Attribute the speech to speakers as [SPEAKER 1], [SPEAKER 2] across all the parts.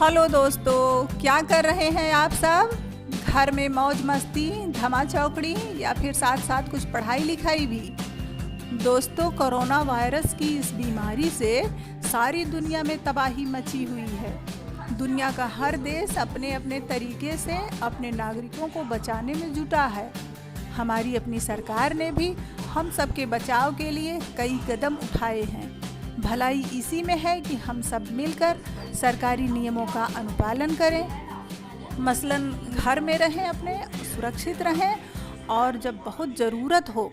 [SPEAKER 1] Hello दोस्तों, क्या कर रहे हैं आप सब? घर में मौज मस्ती, धमा चौकड़ी या फिर साथ साथ कुछ पढ़ाई लिखाई भी? दोस्तों, कोरोना वायरस की इस बीमारी से सारी दुनिया में तबाही मची हुई है। दुनिया का हर देश अपने अपने तरीके से अपने नागरिकों को बचाने में जुटा है। हमारी अपनी सरकार ने भी हम सबके बचाव के लिए कई कदम उठाए हैं। भलाई इसी में है कि हम सब मिलकर सरकारी नियमों का अनुपालन करें, मसलन घर में रहें, अपने सुरक्षित रहें और जब बहुत ज़रूरत हो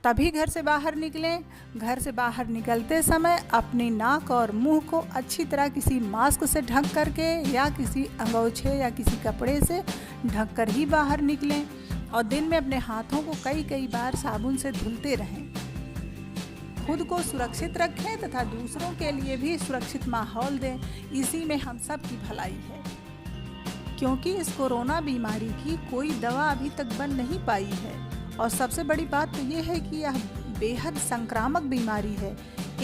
[SPEAKER 1] तभी घर से बाहर निकलें। घर से बाहर निकलते समय अपनी नाक और मुंह को अच्छी तरह किसी मास्क से ढक करके या किसी अंगोछे या किसी कपड़े से ढक कर ही बाहर निकलें और दिन में अपने हाथों को कई बार साबुन से धुलते रहें। खुद को सुरक्षित रखें तथा दूसरों के लिए भी सुरक्षित माहौल दें। इसी में हम सब की भलाई है, क्योंकि इस कोरोना बीमारी की कोई दवा अभी तक बन नहीं पाई है और सबसे बड़ी बात तो ये है कि यह बेहद संक्रामक बीमारी है।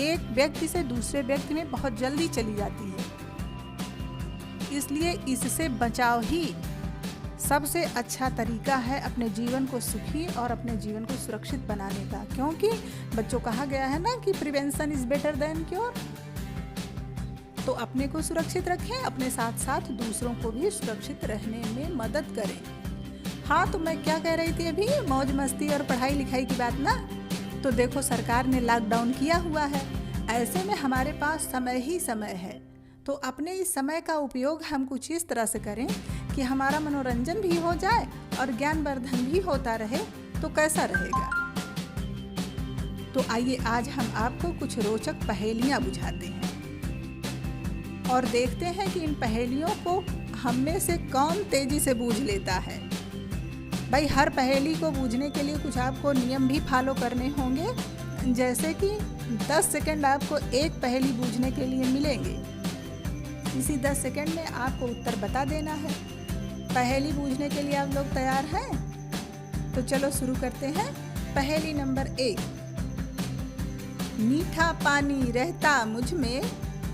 [SPEAKER 1] एक व्यक्ति से दूसरे व्यक्ति में बहुत जल्दी चली जाती है, इसलिए इससे बचाव ही सबसे अच्छा तरीका है अपने जीवन को सुखी और अपने जीवन को सुरक्षित बनाने का। क्योंकि बच्चों कहा गया है ना कि prevention is better than cure. तो अपने को सुरक्षित रखें, अपने साथ साथ दूसरों को भी सुरक्षित रहने में मदद करें। हाँ, तो मैं क्या कह रही थी अभी, मौज मस्ती और पढ़ाई लिखाई की बात ना। तो देखो, सरकार ने लॉकडाउन किया हुआ है, ऐसे में हमारे पास समय ही समय है। तो अपने इस समय का उपयोग हम कुछ इस तरह से करें कि हमारा मनोरंजन भी हो जाए और ज्ञानवर्धन भी होता रहे। तो कैसा रहेगा? तो आइए आज हम आपको कुछ रोचक पहेलियां बुझाते हैं और देखते हैं कि इन पहेलियों को हम में से कौन तेजी से बूझ लेता है। भाई, हर पहेली को बूझने के लिए कुछ आपको नियम भी फॉलो करने होंगे, जैसे कि 10 सेकंड आपको एक पहेली बूझने के लिए मिलेंगे। इसी 10 सेकंड में आपको उत्तर बता देना है। पहेली बूझने के लिए आप लोग तैयार हैं? तो चलो शुरू करते हैं। पहेली नंबर 1। मीठा पानी रहता मुझ में,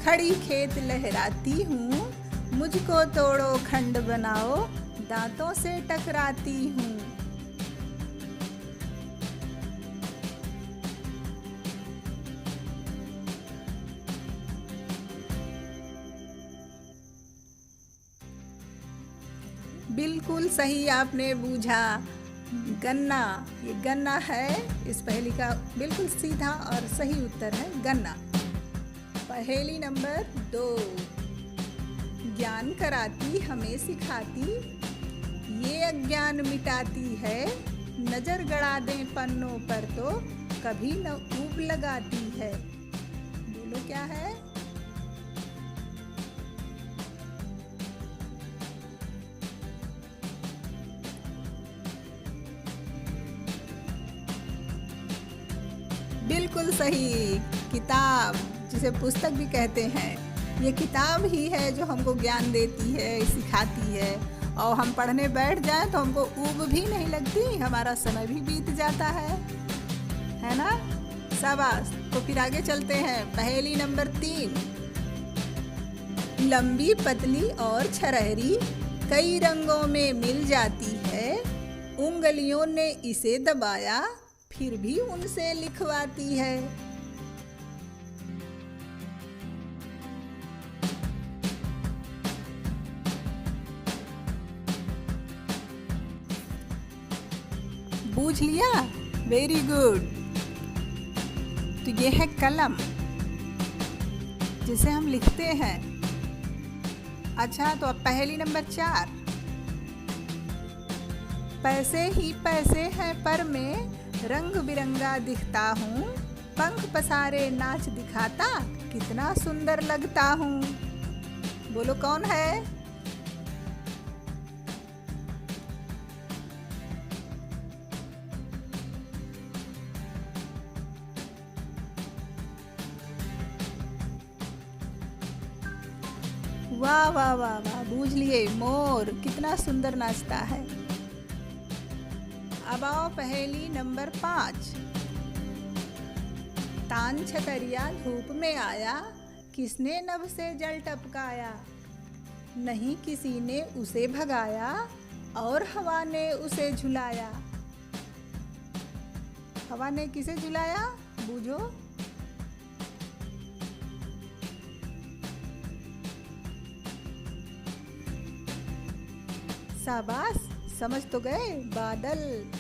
[SPEAKER 1] खड़ी खेत लहराती हूँ, मुझको तोड़ो खंड बनाओ, दांतों से टकराती हूँ। बिल्कुल सही आपने बूझा, गन्ना। ये गन्ना है। इस पहेली का बिल्कुल सीधा और सही उत्तर है गन्ना। पहेली नंबर 2। ज्ञान कराती हमें सिखाती, ये अज्ञान मिटाती है, नजर गड़ा दें पन्नों पर तो कभी न ऊब लगाती है। बोलो क्या है? बिल्कुल सही, किताब, जिसे पुस्तक भी कहते हैं। ये किताब ही है जो हमको ज्ञान देती है, सिखाती है और हम पढ़ने बैठ जाएं तो हमको ऊब भी नहीं लगती, हमारा समय भी बीत जाता है ना? शाबाश। तो फिर आगे चलते हैं। पहेली नंबर 3। लंबी पतली और छरहरी, कई रंगों में मिल जाती है, उंगलियों ने इसे दबाया फिर भी उनसे लिखवाती है। बूझ लिया? Very good. तो ये है कलम, जिसे हम लिखते हैं। अच्छा, तो अब पहेली नंबर 4। पैसे ही पैसे हैं पर मैं रंग बिरंगा दिखता हूँ, पंख पसारे नाच दिखाता, कितना सुंदर लगता हूँ। बोलो कौन है? वाह वाह वाह वाह, बूझ लिए, मोर कितना सुंदर नाचता है। अब आओ पहेली नंबर 5। तान छतरिया धूप में आया, किसने नभ से जल टपकाया। नहीं किसी ने उसे भगाया और हवा ने उसे झुलाया। हवा ने किसे झुलाया? बूझो। शाबाश, समझ तो गए, बादल।